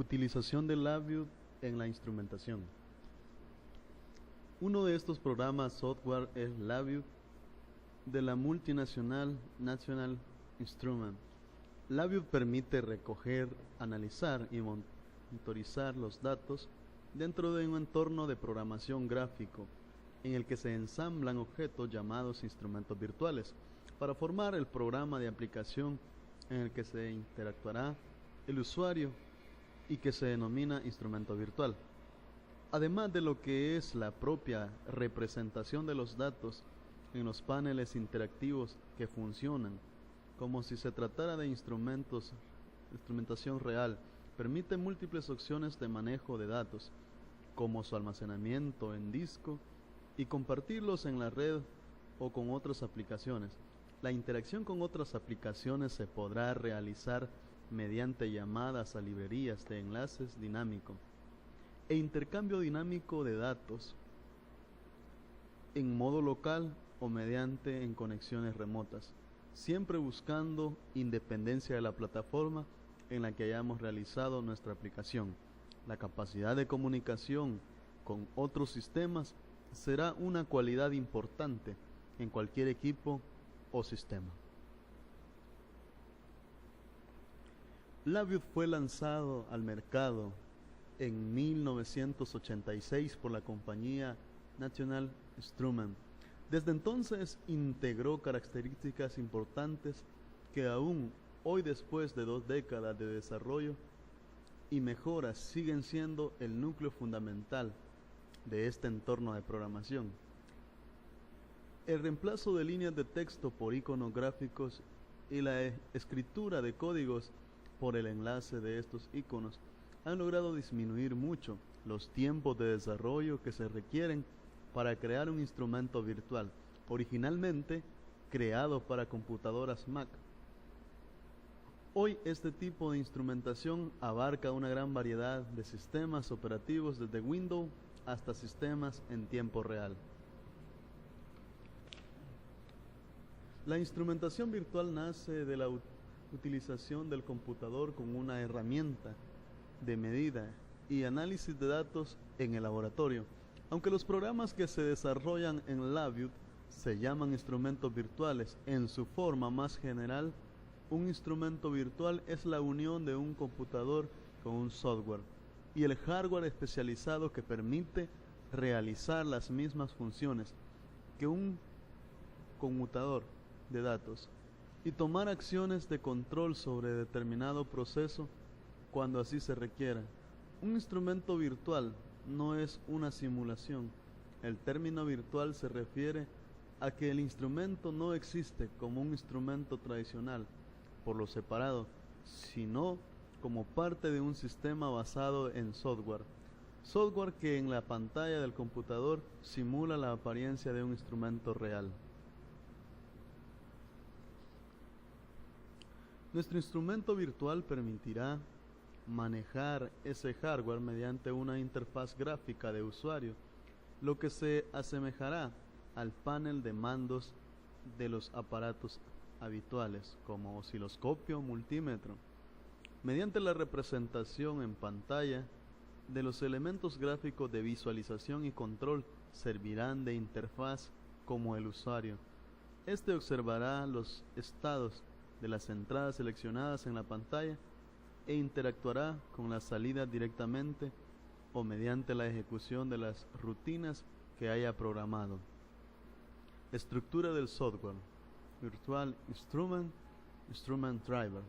Utilización de LabVIEW en la instrumentación. Uno de estos programas software es LabVIEW de la multinacional National Instrument. LabVIEW permite recoger, analizar y monitorizar los datos dentro de un entorno de programación gráfico en el que se ensamblan objetos llamados instrumentos virtuales para formar el programa de aplicación en el que se interactuará el usuario y que se denomina instrumento virtual. Además de lo que es la propia representación de los datos en los paneles interactivos que funcionan como si se tratara de instrumentación real, permite múltiples opciones de manejo de datos, como su almacenamiento en disco y compartirlos en la red o con otras aplicaciones. La interacción con otras aplicaciones se podrá realizar mediante llamadas a librerías de enlaces dinámico e intercambio dinámico de datos en modo local o mediante en conexiones remotas, siempre buscando independencia de la plataforma en la que hayamos realizado nuestra aplicación. La capacidad de comunicación con otros sistemas será una cualidad importante en cualquier equipo o sistema. LabVIEW fue lanzado al mercado en 1986 por la compañía National Instrument. Desde entonces integró características importantes que aún hoy, después de 2 décadas de desarrollo y mejoras, siguen siendo el núcleo fundamental de este entorno de programación. El reemplazo de líneas de texto por iconos gráficos y la escritura de códigos por el enlace de estos iconos han logrado disminuir mucho los tiempos de desarrollo que se requieren para crear un instrumento virtual, originalmente creado para computadoras Mac. Hoy este tipo de instrumentación abarca una gran variedad de sistemas operativos desde Windows hasta sistemas en tiempo real. La instrumentación virtual nace de la utilización del computador como una herramienta de medida y análisis de datos en el laboratorio. Aunque los programas que se desarrollan en LabVIEW se llaman instrumentos virtuales, en su forma más general, un instrumento virtual es la unión de un computador con un software y el hardware especializado que permite realizar las mismas funciones que un conmutador de datos y tomar acciones de control sobre determinado proceso cuando así se requiera. Un instrumento virtual no es una simulación. El término virtual se refiere a que el instrumento no existe como un instrumento tradicional por lo separado, sino como parte de un sistema basado en software que en la pantalla del computador simula la apariencia de un instrumento real. Nuestro instrumento virtual permitirá manejar ese hardware mediante una interfaz gráfica de usuario, lo que se asemejará al panel de mandos de los aparatos habituales, como osciloscopio o multímetro. Mediante la representación en pantalla de los elementos gráficos de visualización y control servirán de interfaz como el usuario. Este observará los estados de las entradas seleccionadas en la pantalla e interactuará con las salidas directamente o mediante la ejecución de las rutinas que haya programado. Estructura del software: Virtual Instrument, Instrument Driver.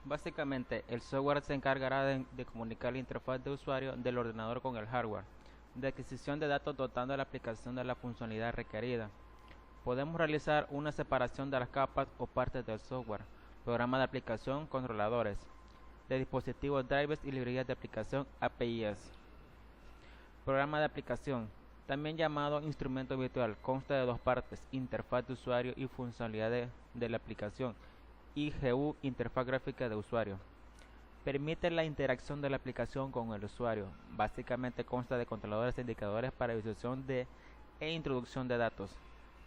Básicamente, el software se encargará de comunicar la interfaz de usuario del ordenador con el hardware, de adquisición de datos dotando a la aplicación de la funcionalidad requerida. Podemos realizar una separación de las capas o partes del software, programa de aplicación, controladores, de dispositivos, drivers y librerías de aplicación APIs. Programa de aplicación, también llamado instrumento virtual, consta de 2 partes: interfaz de usuario y funcionalidad de la aplicación, IGU, interfaz gráfica de usuario. Permite la interacción de la aplicación con el usuario. Básicamente consta de controladores e indicadores para visualización e introducción de datos.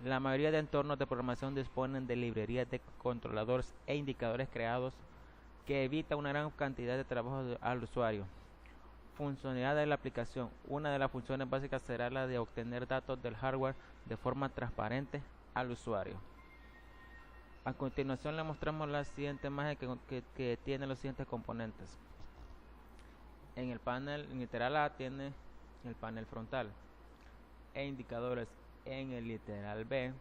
La mayoría de entornos de programación disponen de librerías de controladores e indicadores creados que evita una gran cantidad de trabajo al usuario. Funcionalidad de la aplicación. Una de las funciones básicas será la de obtener datos del hardware de forma transparente al usuario. A continuación le mostramos la siguiente imagen que tiene los siguientes componentes. En el panel literal A tiene el panel frontal e indicadores en el literal B,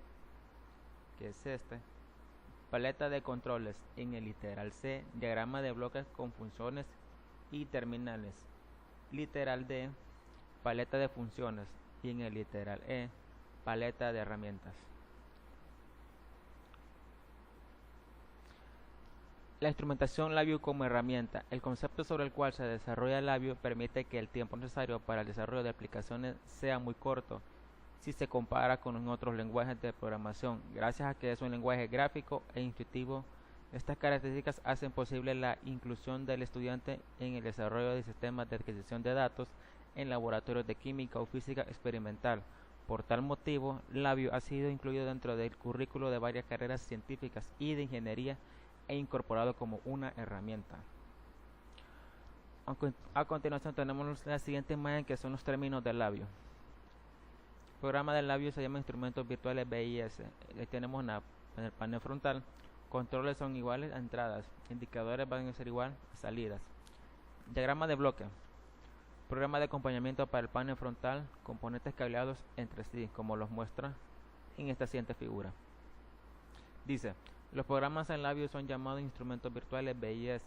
que es este, paleta de controles en el literal C, diagrama de bloques con funciones y terminales, literal D, paleta de funciones y en el literal E, paleta de herramientas. La instrumentación LabVIEW como herramienta. El concepto sobre el cual se desarrolla LabVIEW permite que el tiempo necesario para el desarrollo de aplicaciones sea muy corto si se compara con otros lenguajes de programación. Gracias a que es un lenguaje gráfico e intuitivo, estas características hacen posible la inclusión del estudiante en el desarrollo de sistemas de adquisición de datos en laboratorios de química o física experimental. Por tal motivo, LabVIEW ha sido incluido dentro del currículo de varias carreras científicas y de ingeniería e incorporado como una herramienta. A continuación tenemos la siguiente imagen, que son los términos de LabVIEW. El programa de LabVIEW se llama Instrumentos Virtuales BIS. Ahí tenemos en el panel frontal, controles son iguales a entradas, indicadores van a ser igual a salidas. Diagrama de bloque. Programa de acompañamiento para el panel frontal, componentes cableados entre sí, como los muestra en esta siguiente figura. Dice: los programas en LabVIEW son llamados instrumentos virtuales BIS.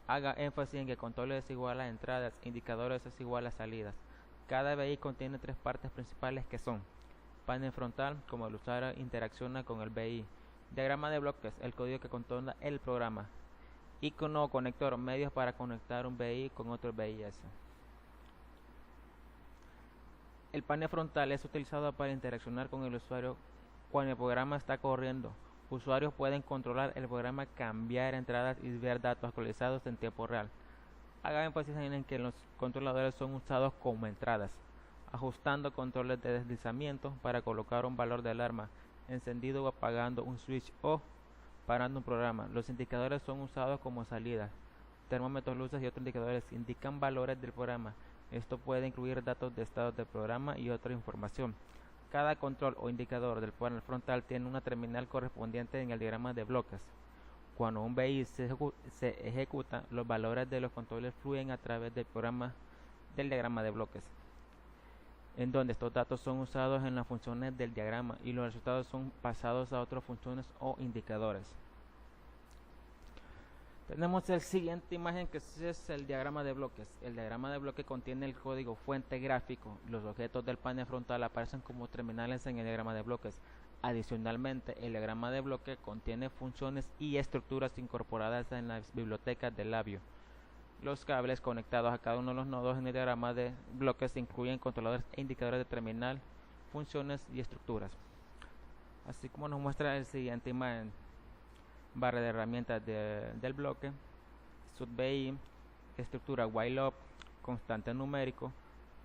Haga énfasis en que controles es igual a entradas, indicadores es igual a salidas. Cada BI contiene tres partes principales, que son panel frontal, como el usuario interacciona con el BI; diagrama de bloques, el código que controla el programa; icono o conector, medios para conectar un BI con otro BIS. El panel frontal es utilizado para interaccionar con el usuario cuando el programa está corriendo. Usuarios pueden controlar el programa, cambiar entradas y ver datos actualizados en tiempo real. Haga énfasis en que los controladores son usados como entradas, ajustando controles de deslizamiento para colocar un valor de alarma, encendido o apagando un switch o parando un programa. Los indicadores son usados como salidas. Termómetros, luces y otros indicadores indican valores del programa. Esto puede incluir datos de estados del programa y otra información. Cada control o indicador del panel frontal tiene una terminal correspondiente en el diagrama de bloques. Cuando un BI se ejecuta, los valores de los controles fluyen a través del programa del diagrama de bloques, en donde estos datos son usados en las funciones del diagrama y los resultados son pasados a otras funciones o indicadores. Tenemos la siguiente imagen, que es el diagrama de bloques. El diagrama de bloque contiene el código fuente gráfico. Los objetos del panel frontal aparecen como terminales en el diagrama de bloques. Adicionalmente, el diagrama de bloque contiene funciones y estructuras incorporadas en las bibliotecas de LabVIEW. Los cables conectados a cada uno de los nodos en el diagrama de bloques incluyen controladores e indicadores de terminal, funciones y estructuras. Así como nos muestra el siguiente imagen: barra de herramientas del bloque, subBI, estructura while loop, constante numérico,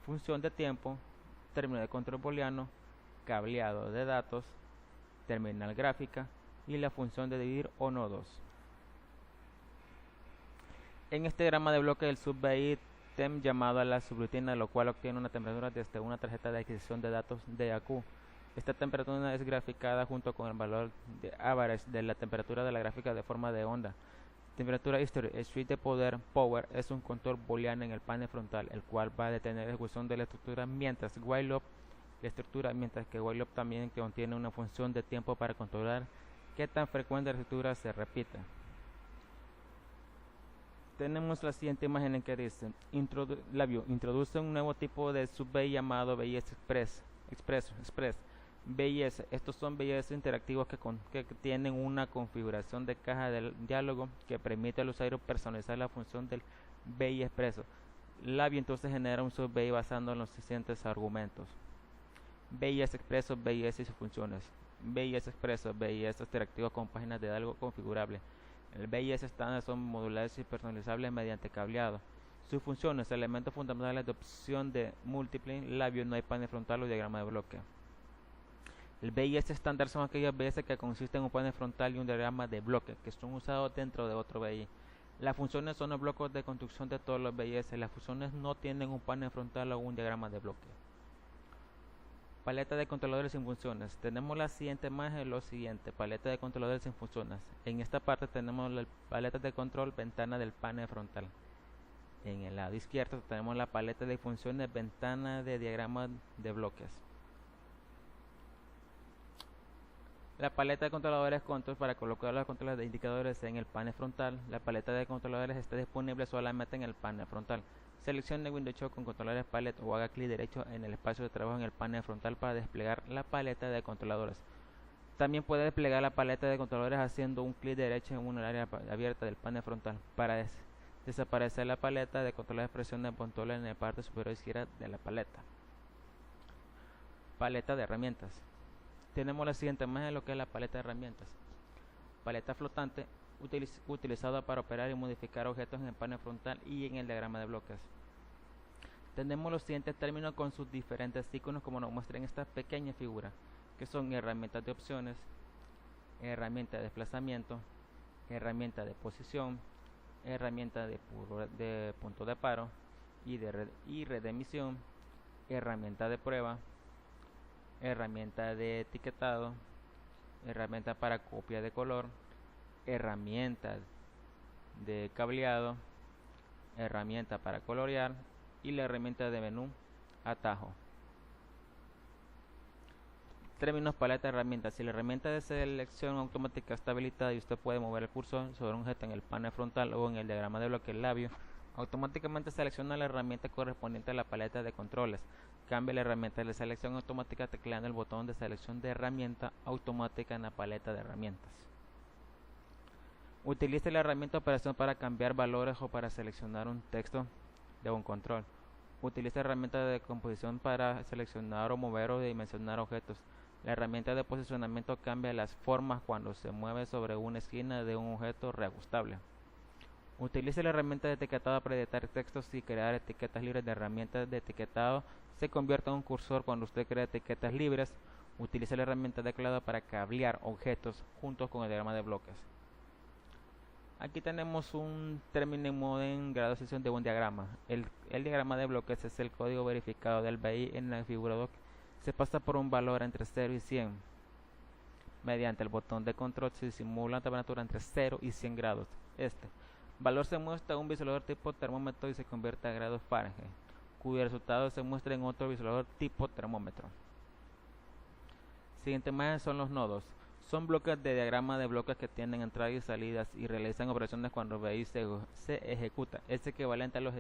función de tiempo, término de control booleano, cableado de datos, terminal gráfica y la función de dividir o nodos. En este diagrama de bloque, el subBI tem llamado a la subrutina, lo cual obtiene una temperatura desde una tarjeta de adquisición de datos DAQ. Esta temperatura es graficada junto con el valor de average de la temperatura de la gráfica de forma de onda. Temperatura history, street de power es un control booleano en el panel frontal, el cual va a detener la ejecución de la estructura mientras while loop la estructura, mientras que while loop también contiene una función de tiempo para controlar qué tan frecuente la estructura se repite. Tenemos la siguiente imagen en que dice: LabVIEW introduce un nuevo tipo de subBI llamado BIS Express. BIS, estos son BIS interactivos que tienen una configuración de caja de diálogo que permite al usuario personalizar la función del BI expreso. LabVIEW entonces genera un subBI basado en los siguientes argumentos: BIS expreso, BIS y sus funciones. BIS expreso, BIS interactivo con páginas de diálogo configurable. El BIS estándar son modulares y personalizables mediante cableado. Sus funciones, elementos fundamentales de opción de múltiple. LabVIEW no hay panel frontal o diagrama de bloque. El BIS estándar son aquellos BIS que consisten en un panel frontal y un diagrama de bloques que son usados dentro de otro BI. Las funciones son los bloques de construcción de todos los BIS. Las funciones no tienen un panel frontal o un diagrama de bloque. Paleta de controladores sin funciones. Tenemos la siguiente imagen, lo siguiente, paleta de controladores sin funciones. En esta parte tenemos la paleta de control, ventana del panel frontal. En el lado izquierdo tenemos la paleta de funciones, ventana de diagrama de bloques. La paleta de controladores control para colocar los controles de indicadores en el panel frontal. La paleta de controladores está disponible solamente en el panel frontal. Seleccione Windows Show con controladores palette o haga clic derecho en el espacio de trabajo en el panel frontal para desplegar la paleta de controladores. También puede desplegar la paleta de controladores haciendo un clic derecho en una área abierta del panel frontal. Para desaparecer la paleta de controladores, presione el botón en la parte superior izquierda de la paleta. Paleta de herramientas. Tenemos la siguiente imagen, lo que es la paleta de herramientas. Paleta flotante utilizada para operar y modificar objetos en el panel frontal y en el diagrama de bloques. Tenemos los siguientes términos con sus diferentes iconos como nos muestra en esta pequeña figura, que son herramientas de opciones, herramienta de desplazamiento, herramienta de posición, herramienta de punto de paro y red de emisión, herramienta de prueba, herramienta de etiquetado, herramienta para copia de color, herramienta de cableado, herramienta para colorear y la herramienta de menú atajo. Términos paleta de herramientas. Si la herramienta de selección automática está habilitada y usted puede mover el cursor sobre un objeto en el panel frontal o en el diagrama de bloque labio, automáticamente selecciona la herramienta correspondiente a la paleta de controles. Cambie la herramienta de selección automática tecleando el botón de selección de herramienta automática en la paleta de herramientas. Utilice la herramienta de operación para cambiar valores o para seleccionar un texto de un control. Utilice la herramienta de composición para seleccionar o mover o dimensionar objetos. La herramienta de posicionamiento cambia las formas cuando se mueve sobre una esquina de un objeto reajustable. Utilice la herramienta de etiquetado para editar textos y crear etiquetas libres. De herramientas de etiquetado se convierte en un cursor cuando usted crea etiquetas libres. Utilice la herramienta de teclado para cablear objetos juntos con el diagrama de bloques. Aquí tenemos un término en grado de sección de un diagrama. El diagrama de bloques es el código verificado del BI en la figura 2. Se pasa por un valor entre 0 y 100. Mediante el botón de control se simula una temperatura entre 0 y 100 grados. Este valor se muestra en un visualizador tipo termómetro y se convierte a grados Fahrenheit, cuyo resultado se muestra en otro visualizador tipo termómetro. Siguiente imagen son los nodos. Son bloques de diagrama de bloques que tienen entradas y salidas y realizan operaciones cuando el BI se ejecuta. Es equivalente a los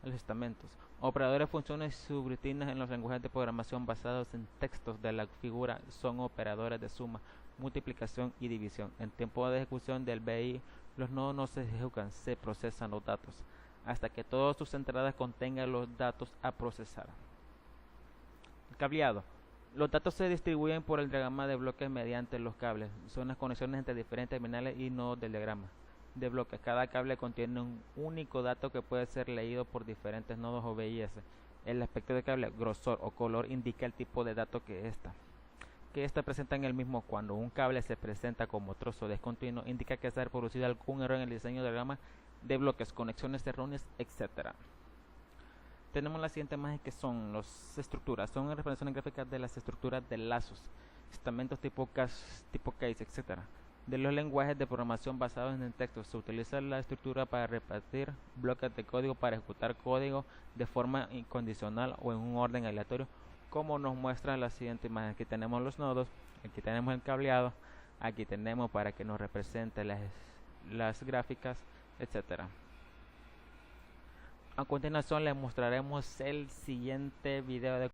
estamentos. Operadores, funciones y subrutinas en los lenguajes de programación basados en textos de la figura son operadores de suma, multiplicación y división. En tiempo de ejecución del BI, los nodos no se ejecutan, se procesan los datos, hasta que todas sus entradas contengan los datos a procesar. Cableado. Los datos se distribuyen por el diagrama de bloques mediante los cables. Son las conexiones entre diferentes terminales y nodos del diagrama de bloques. Cada cable contiene un único dato que puede ser leído por diferentes nodos o BIS. El aspecto de cable, grosor o color indica el tipo de dato que esta presenta en el mismo. Cuando un cable se presenta como trozo descontinuo, indica que se ha producido algún error en el diseño del diagrama de bloques, conexiones erróneas, etc. Tenemos la siguiente imagen que son las estructuras. Son representaciones gráficas de las estructuras de lazos, estamentos tipo case, etc. De los lenguajes de programación basados en el texto. Se utiliza la estructura para repartir bloques de código para ejecutar código de forma incondicional o en un orden aleatorio, como nos muestra la siguiente imagen. Aquí tenemos los nodos, aquí tenemos el cableado, aquí tenemos para que nos represente las gráficas, etc. A continuación les mostraremos el siguiente video de